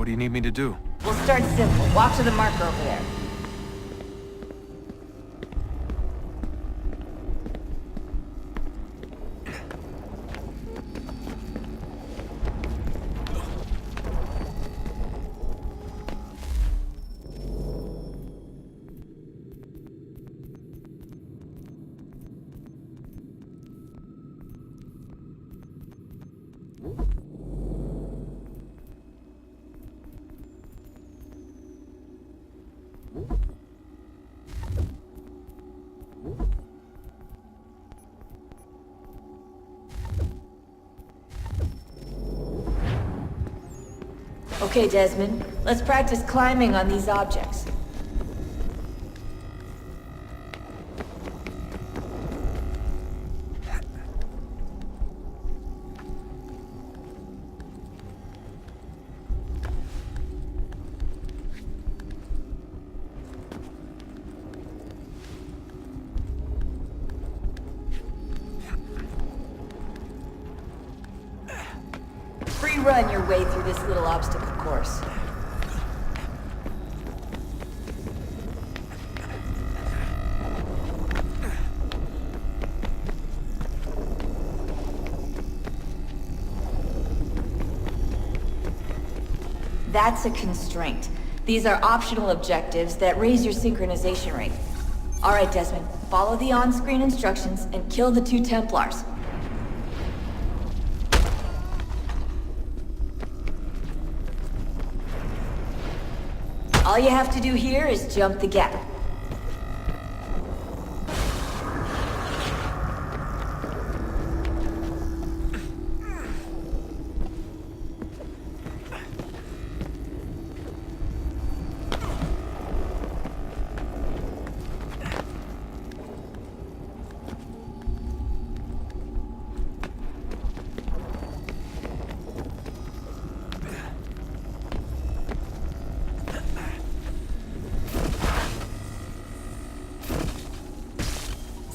do you need me to do? We'll start simple. Walk to the marker over there. Okay, Desmond. Let's practice climbing on these objects. Free-run your way through this little obstacle course. That's a constraint. These are optional objectives that raise your synchronization rate. Alright, Desmond. Follow the on-screen instructions and kill the 2 Templars. All you have to do here is jump the gap.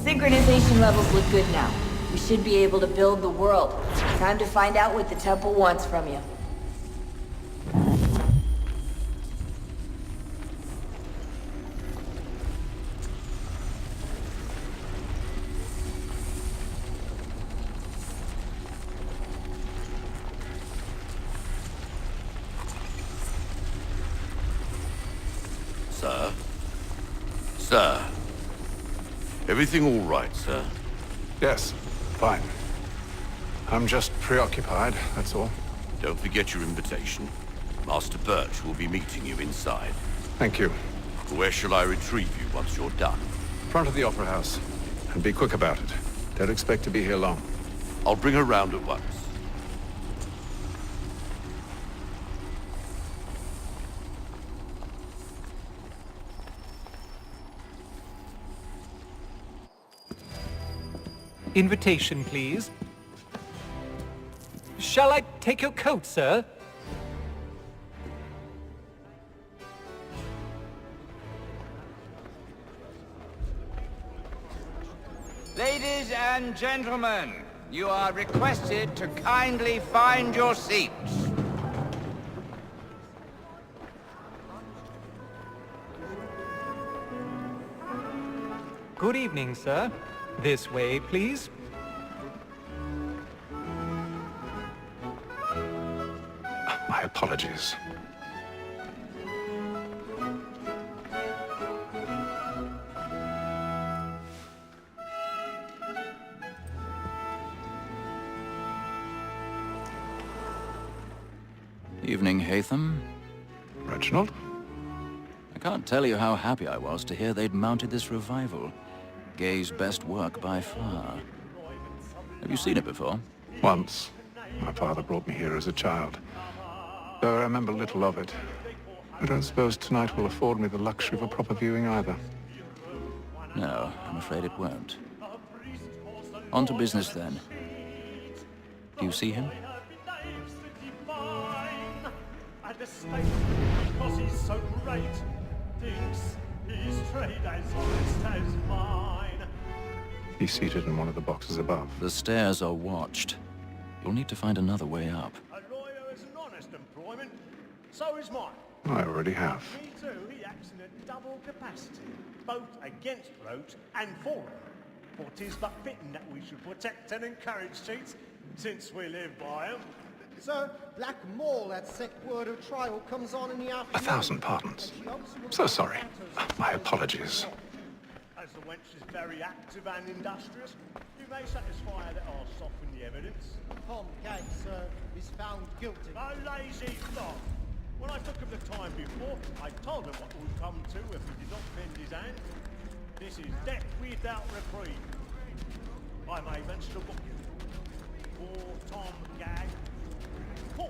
Synchronization levels look good now. We should be able to build the world. Time to find out what the temple wants from you. Sir? Sir? Everything all right, sir? Yes, fine. I'm just preoccupied, that's all. Don't forget your invitation. Master Birch will be meeting you inside. Thank you. Where shall I retrieve you once you're done? Front of the Opera House. And be quick about it. Don't expect to be here long. I'll bring her round at once. Invitation, please. Shall I take your coat, sir? Ladies and gentlemen, you are requested to kindly find your seats. Good evening, sir. This way, please. My apologies. Evening, Hatham. Reginald? I can't tell you how happy I was to hear they'd mounted this revival. Gay's best work by far. Have you seen it before? Once. My father brought me here as a child. Though I remember little of it. I don't suppose tonight will afford me the luxury of a proper viewing either. No, I'm afraid it won't. On to business then. Do you see him? Because he's so great, thinks his trade as honest as mine. He's seated in one of the boxes above. The stairs are watched. You'll need to find another way up. A lawyer is an honest employment. So is mine. I already have. Me too, he acts in a double capacity, both against rogues and for them. For 'tis but fitting that we should protect and encourage cheats, since we live by 'em. Sir, Black Mall, that sick word of trial comes on in the afternoon. 1,000 pardons. So sorry. My apologies. As the wench is very active and industrious, you may satisfy her that I'll soften the evidence. Tom Gay, sir, is found guilty. A lazy dog. When I took him the time before, I told him what would come to if he did not bend his hand. This is death without reprieve. I may mention a book. For Tom Gag, £40.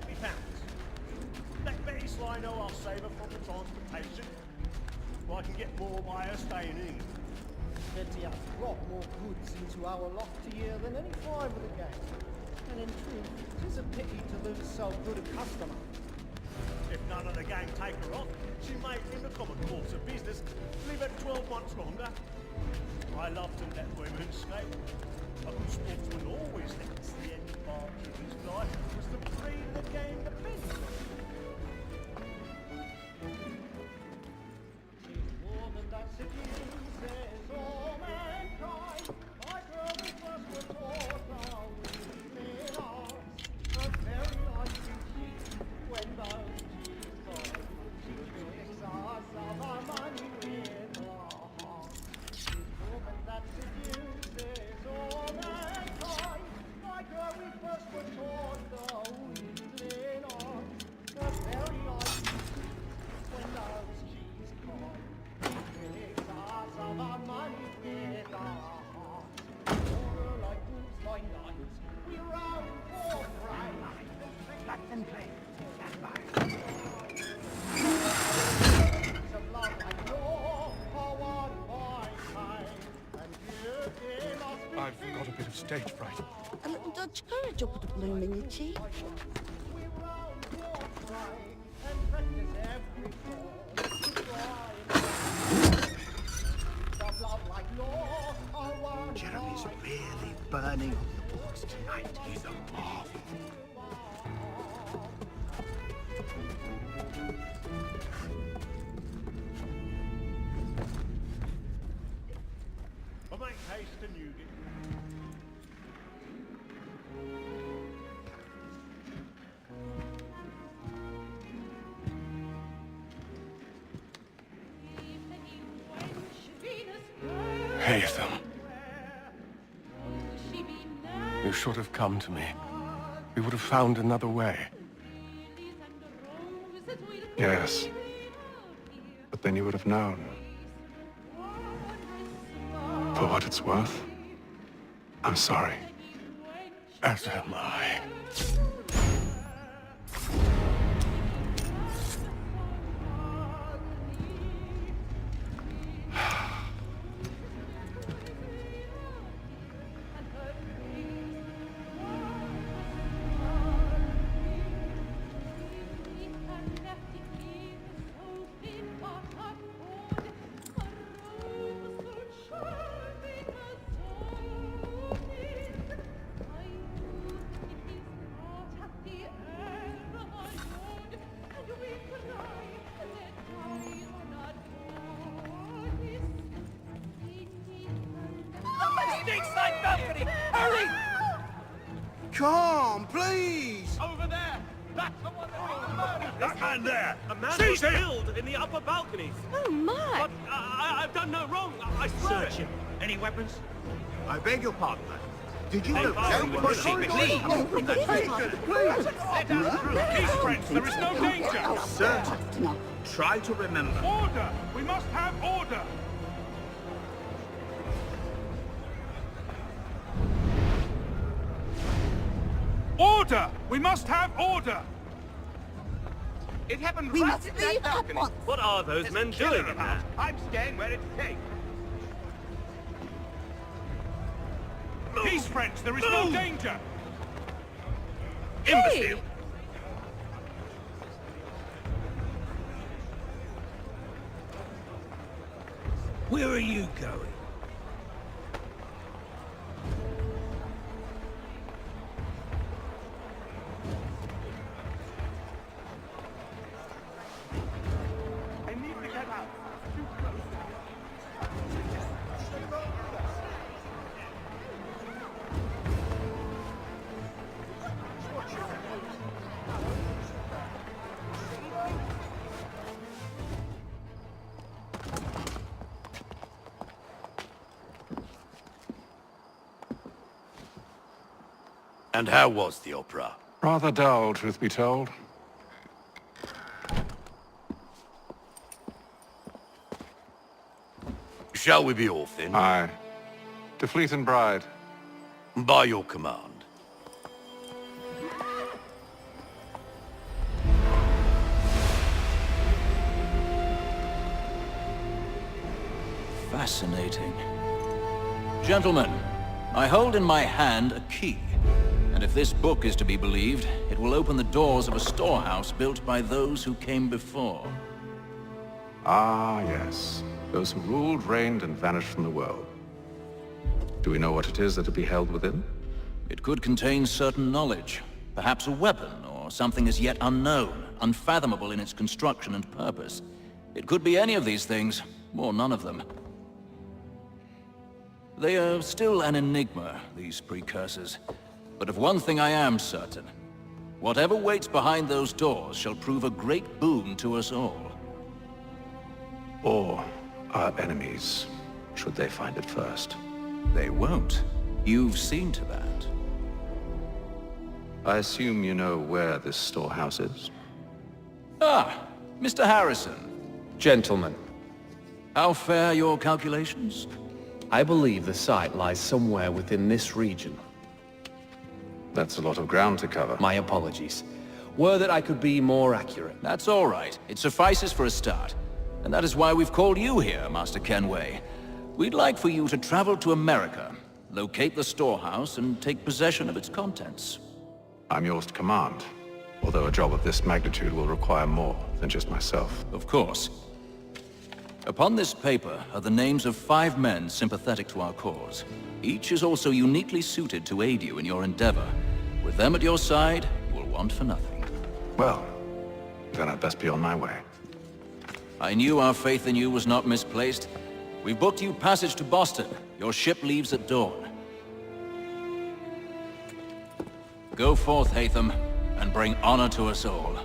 Let Betty Sly know I'll save her from the transportation. Or I can get more by her staying in. Betty has brought more goods into our loft a year than any five of the gang. And in truth, it is a pity to lose so good a customer. If none of the gang take her on, she may, in the common course of business, leave her 12 months longer. I love to let women escape. A good sportsman always thinks the end part of his life was to free the gang depends on. She's woman that seduces all mankind. My girl is first were taught our women arts. But very like to cheat when those cheats fall. She tricks us of our money with her heart. She's woman that seduces all mankind. My girl, we first were taught the women arts. But very like to cheat when those cheats fall. She tricks us of our money with our heart. Order like wolves by night. We round for pride. Let them play. Stand by. Of love like law are won by time. And beauty must be I've got a bit of stage fright. A little Dutch courage will put a bloom in your cheek. we round for pride. And practice every fall. Of love like law are won Jeremy's by really burning on the boards tonight. He's a marvel. But make haste and you get. Hatham. You should have come to me. We would have found another way. Yes. But then you would have known. For what it's worth, I'm sorry. As am I. Come, please! Over there! That's the one that That man there! A man Seize was him! killed in the upper balconies. Oh my! But I've done no wrong. I swear Search him. Any weapons? I beg your pardon, man. Did you know Don't anyone push saw me, it? please. From the Let us through. Peace, friends, there is no danger! Certain. No. Try to remember. Order! We must have order! Order! We must have order! It happened We right must in leave that at balcony. once. What are those men doing in there? I'm staying where it's safe. Peace, friends, there is no danger! Imbecile! Where are you going? And how was the opera? Rather dull, truth be told. Shall we be off then? Aye. To Fleet and Bride. By your command. Fascinating. Gentlemen, I hold in my hand a key. And if this book is to be believed, it will open the doors of a storehouse built by those who came before. Ah, yes. Those who ruled, reigned, and vanished from the world. Do we know what it is that will be held within? It could contain certain knowledge. Perhaps a weapon, or something as yet unknown, unfathomable in its construction and purpose. It could be any of these things, or none of them. They are still an enigma, these precursors. But of one thing I am certain. Whatever waits behind those doors shall prove a great boon to us all. Or our enemies, should they find it first. They won't. You've seen to that. I assume you know where this storehouse is? Ah, Mr. Harrison. Gentlemen, How fare your calculations? I believe the site lies somewhere within this region. That's a lot of ground to cover. My apologies. Were that I could be more accurate. That's all right. It suffices for a start. And that is why we've called you here, Master Kenway. We'd like for you to travel to America, locate the storehouse, and take possession of its contents. I'm yours to command, although a job of this magnitude will require more than just myself. Of course. Upon this paper are the names of 5 men sympathetic to our cause. Each is also uniquely suited to aid you in your endeavor. With them at your side, you will want for nothing. Well, then I'd best be on my way. I knew our faith in you was not misplaced. We've booked you passage to Boston. Your ship leaves at dawn. Go forth, Hatham, and bring honor to us all.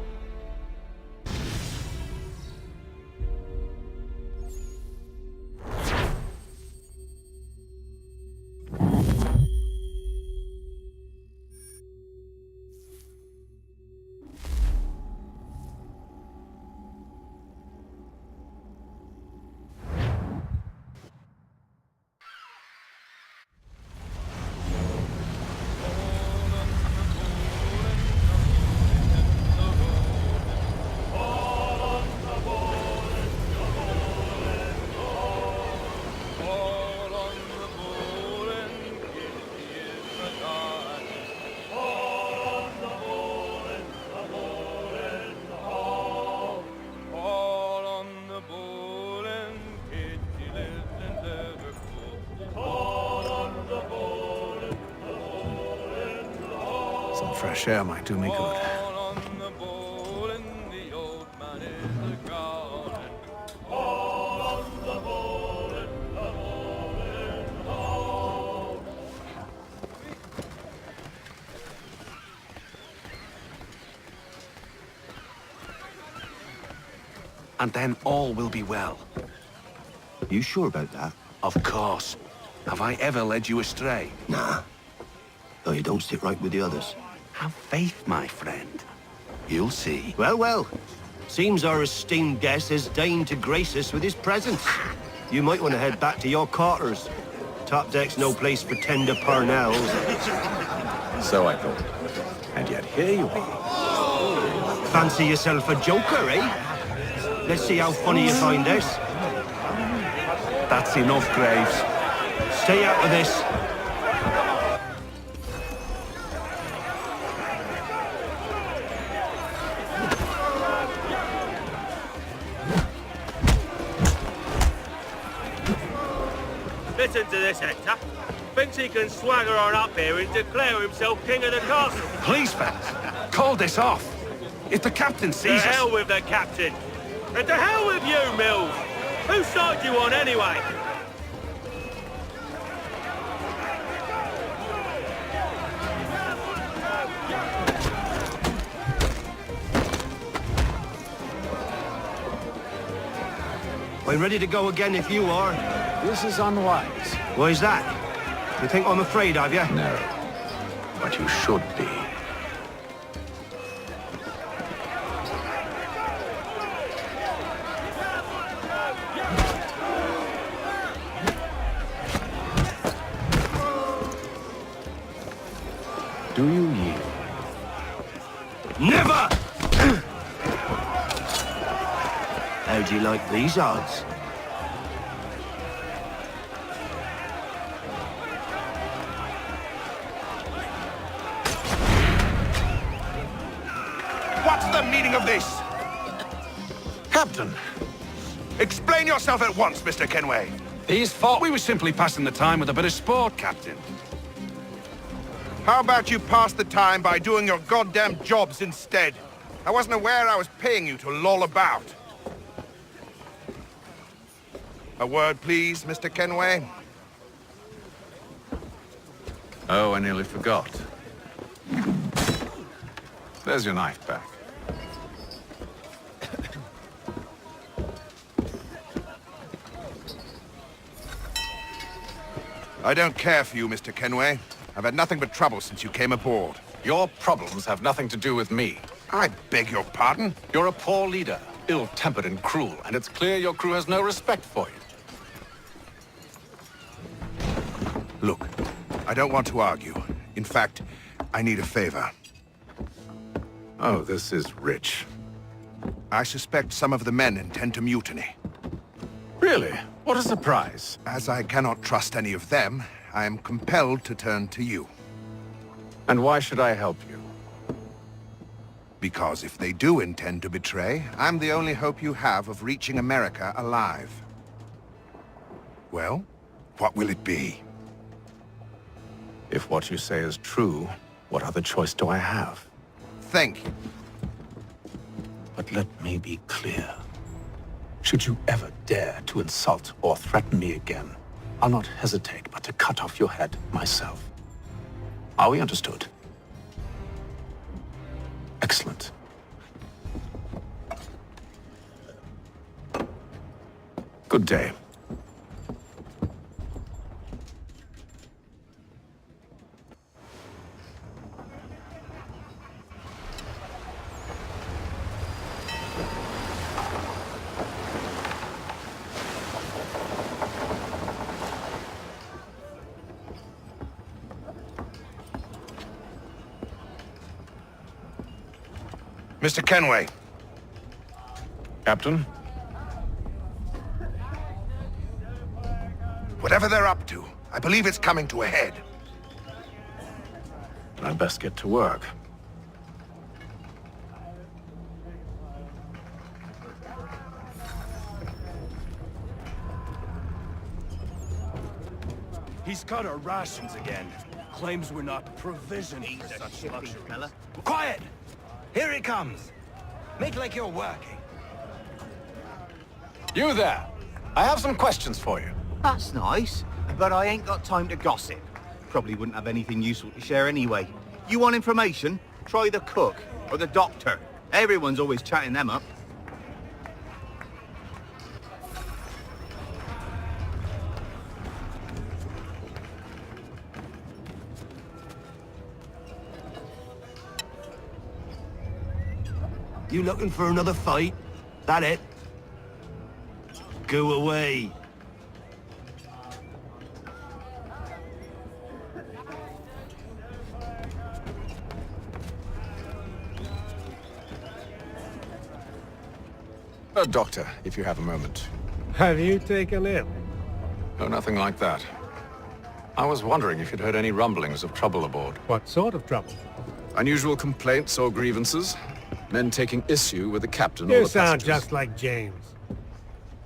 Some fresh air might do me good. And then all will be well. You sure about that? Of course. Have I ever led you astray? Nah. Though you don't sit right with the others. Have faith, my friend. You'll see. Well, well. Seems our esteemed guest has deigned to grace us with his presence. You might want to head back to your quarters. Top deck's no place for tender parnells. So I thought. And yet here you are. Fancy yourself a joker, eh? Let's see how funny you find this. That's enough, Graves. Stay out of this. Listen to this, Hector. Thinks he can swagger on up here and declare himself king of the castle. Please, fellas, call this off. If the captain To sees us... hell with the captain. And to hell with you, Mills. Whose side you on, anyway? I'm ready to go again if you are. This is unwise. Why's that? You think I'm afraid of you? No. but you should be. Do you yield? Never! How do you like these odds? What's the meaning of this? Captain! Explain yourself at once, Mr. Kenway. These thought we were simply passing the time with a bit of sport, Captain. How about you pass the time by doing your goddamn jobs instead? I wasn't aware I was paying you to loll about. A word, please, Mr. Kenway. Oh, I nearly forgot. There's your knife back. I don't care for you, Mr. Kenway. I've had nothing but trouble since you came aboard. Your problems have nothing to do with me. I beg your pardon? You're a poor leader, ill-tempered and cruel, and it's clear your crew has no respect for you. Look, I don't want to argue. In fact, I need a favor. Oh, this is rich. I suspect some of the men intend to mutiny. Really? What a surprise. As I cannot trust any of them, I am compelled to turn to you. And why should I help you? Because if they do intend to betray, I'm the only hope you have of reaching America alive. Well, what will it be? If what you say is true, what other choice do I have? Thank you. But let me be clear. Should you ever dare to insult or threaten me again, I'll not hesitate but to cut off your head myself. Are we understood? Excellent. Good day. Mr. Kenway. Captain? Whatever they're up to, I believe it's coming to a head. I'd best get to work. He's cut our rations again. Claims we're not provisioned for such luxuries. Quiet! Here he comes. Make like you're working. You there! I have some questions for you. That's nice, but I ain't got time to gossip. Probably wouldn't have anything useful to share anyway. You want information? Try the cook or the doctor. Everyone's always chatting them up. You looking for another fight? That it? Go away. Doctor, if you have a moment. Have you taken ill? No, nothing like that. I was wondering if you'd heard any rumblings of trouble aboard. What sort of trouble? Unusual complaints or grievances? Men taking issue with the captain or You the sound passengers? just like James.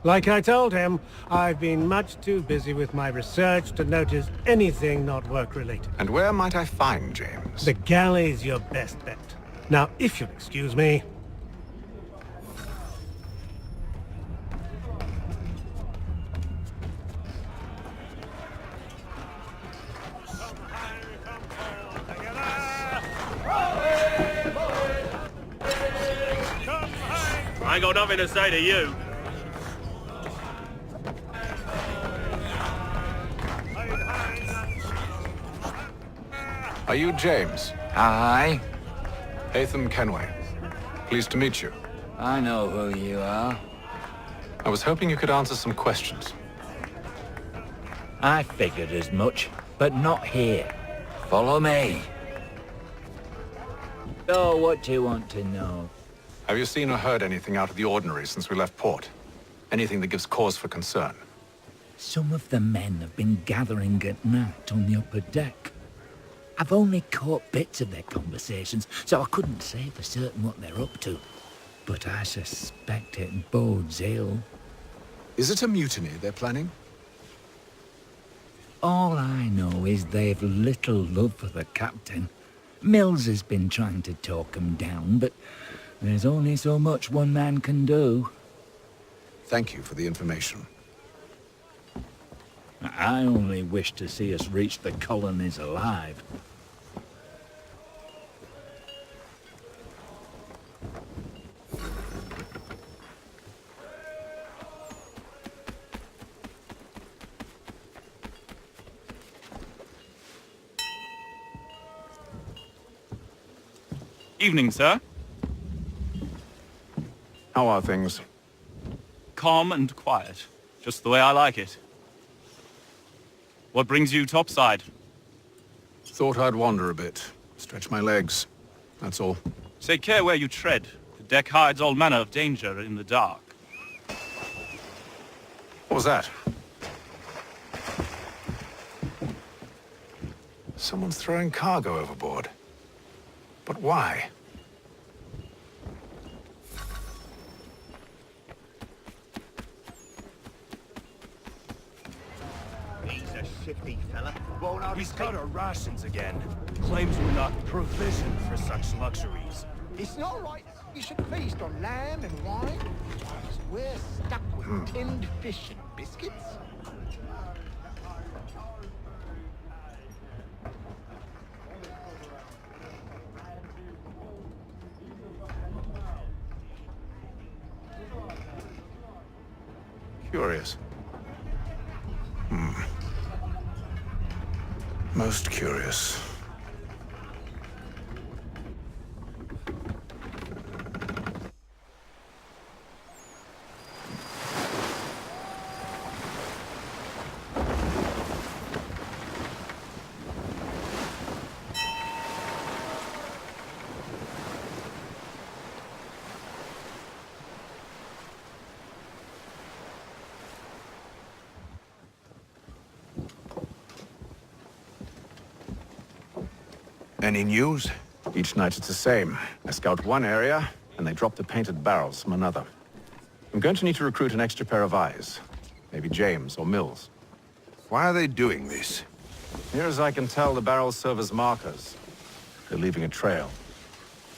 Like I told him, I've been much too busy with my research to notice anything not work-related. And where might I find James? The galley's your best bet. Now, if you'll excuse me... I ain't got nothing to say to you. Are you James? Aye. Hatham Kenway. Pleased to meet you. I know who you are. I was hoping you could answer some questions. I figured as much, but not here. Follow me. So, what do you want to know? Have you seen or heard anything out of the ordinary since we left port? Anything that gives cause for concern? Some of the men have been gathering at night on the upper deck. I've only caught bits of their conversations, so I couldn't say for certain what they're up to. But I suspect it bodes ill. Is it a mutiny they're planning? All I know is they've little love for the captain. Mills has been trying to talk 'em down, but there's only so much one man can do. Thank you for the information. I only wish to see us reach the colonies alive. Evening, sir. How are things? Calm and quiet. Just the way I like it. What brings you topside? Thought I'd wander a bit. Stretch my legs. That's all. Take care where you tread. The deck hides all manner of danger in the dark. What was that? Someone's throwing cargo overboard. But why? He's a shifty fella. Won't hardly He's got our rations again. Claims we're not provisioned for such luxuries. It's not right. You should feast on lamb and wine. We're stuck with tinned fish and biscuits. Curious. Most curious. Any news? Each night it's the same. I scout one area, and they drop the painted barrels from another. I'm going to need to recruit an extra pair of eyes. Maybe James or Mills. Why are they doing this? Near as I can tell, the barrels serve as markers. They're leaving a trail.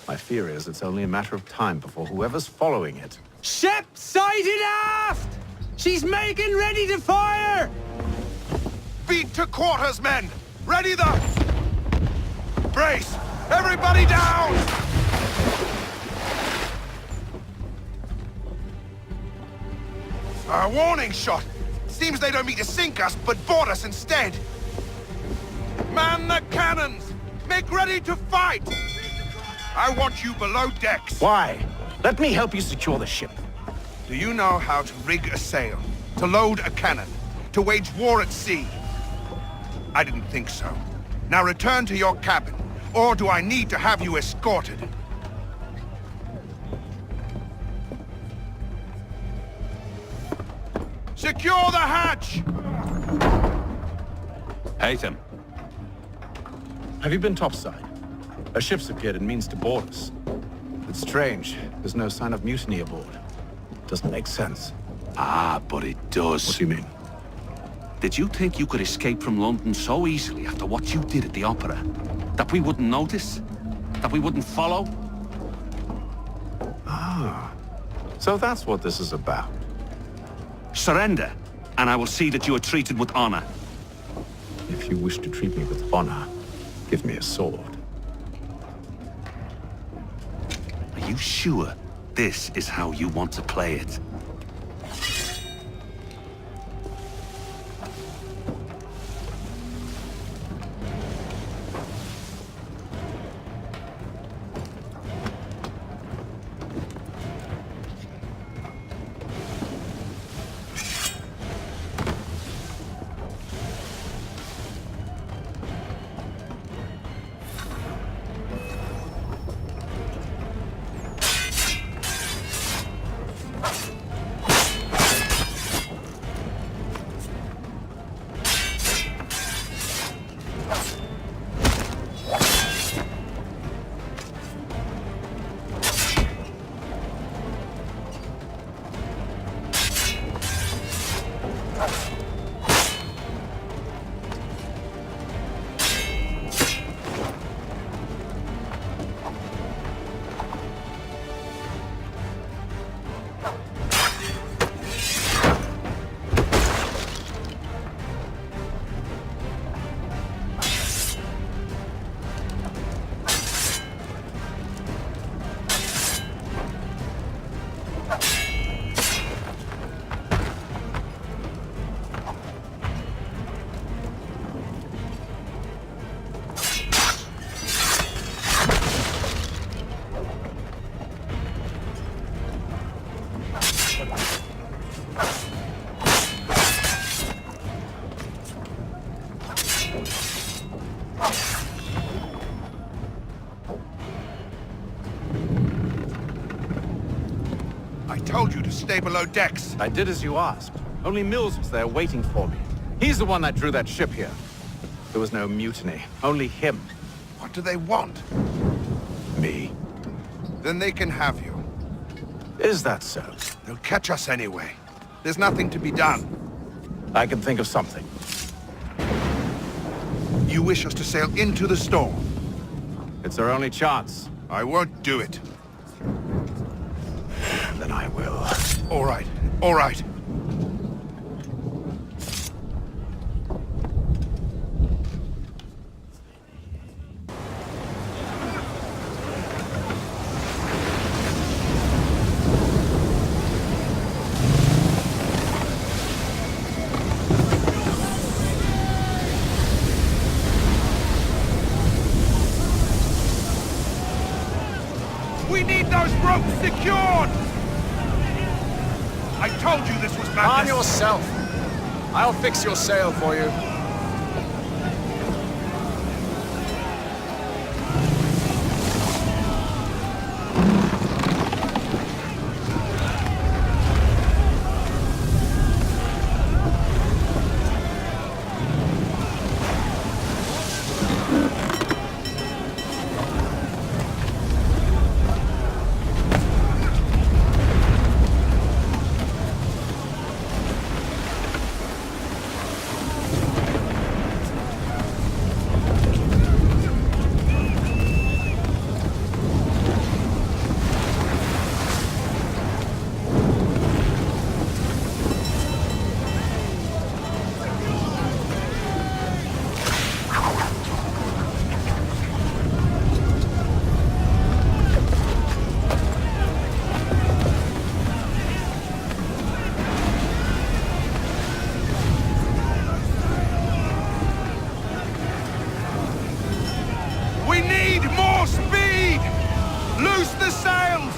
My fear is it's only a matter of time before whoever's following it... Ship sighted aft! She's making ready to fire! Beat to quarters, men! Ready the... Brace! Everybody down! A warning shot! Seems they don't mean to sink us, but board us instead! Man the cannons! Make ready to fight! I want you below decks! Why? Let me help you secure the ship. Do you know how to rig a sail? To load a cannon? To wage war at sea? I didn't think so. Now return to your cabin, or do I need to have you escorted? Secure the hatch! Hatham. Have you been topside? A ship's appeared and means to board us. It's strange. There's no sign of mutiny aboard. Doesn't make sense. Ah, but it does. What do you mean? Did you think you could escape from London so easily after what you did at the opera? That we wouldn't notice? That we wouldn't follow? Ah. So that's what this is about. Surrender, and I will see that you are treated with honor. If you wish to treat me with honor, give me a sword. Are you sure this is how you want to play it? I told you to stay below decks. I did as you asked. Only Mills was there waiting for me. He's the one that drew that ship here. There was no mutiny, only him. What do they want? Me. Then they can have you. Is that so? They'll catch us anyway. There's nothing to be done. I can think of something. You wish us to sail into the storm? It's our only chance. I won't do it. Then I will. All right, all right. We need those ropes secured! I told you this was madness! Arm yourself! I'll fix your sail for you. We need more speed! Loose the sails!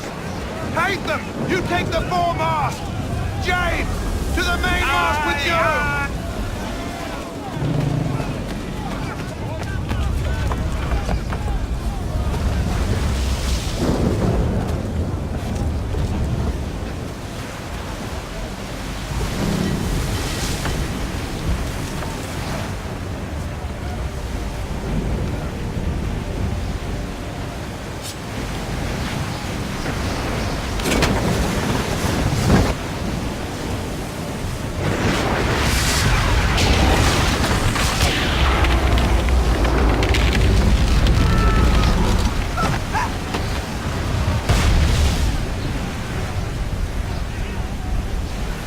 Hate them! You take the foremast! Jane! To the mainmast with you!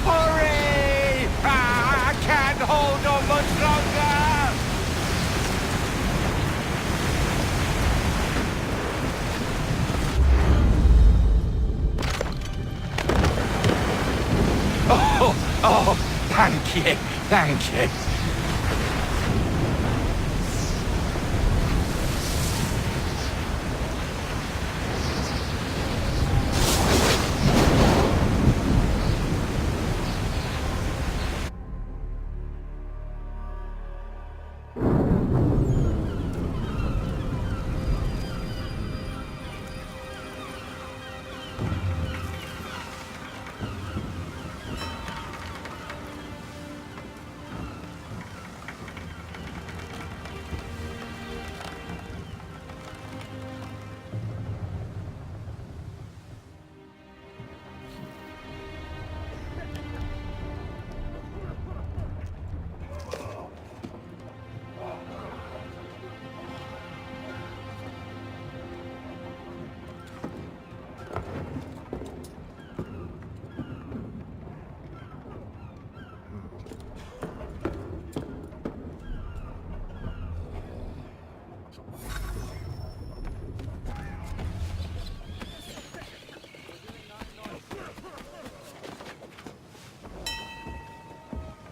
Hurry! I can't hold on much longer! Oh, thank you, thank you.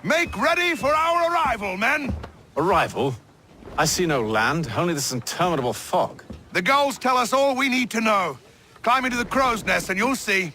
Make ready for our arrival, men! Arrival? I see no land, only this interminable fog. The gulls tell us all we need to know. Climb into the crow's nest and you'll see.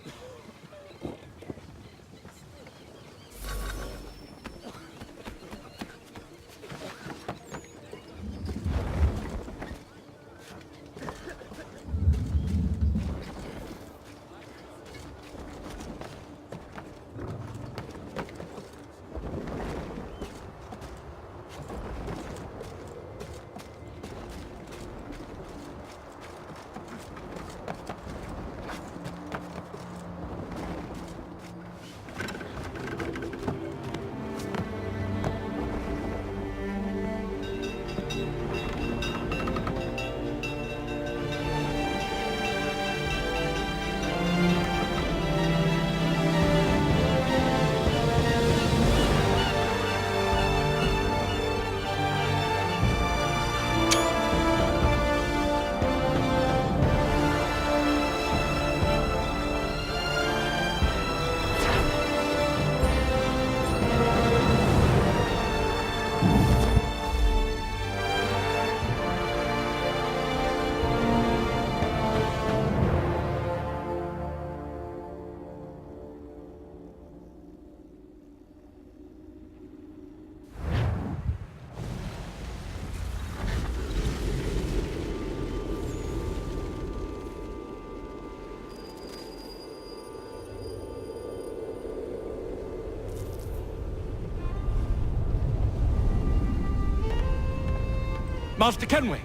Master Kenway!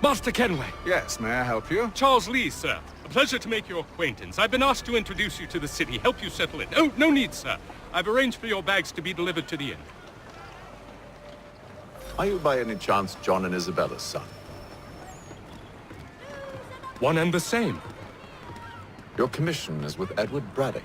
Master Kenway! Yes, may I help you? Charles Lee, sir. A pleasure to make your acquaintance. I've been asked to introduce you to the city, help you settle in. Oh, no need, sir. I've arranged for your bags to be delivered to the inn. Are you by any chance John and Isabella's son? One and the same. Your commission is with Edward Braddock.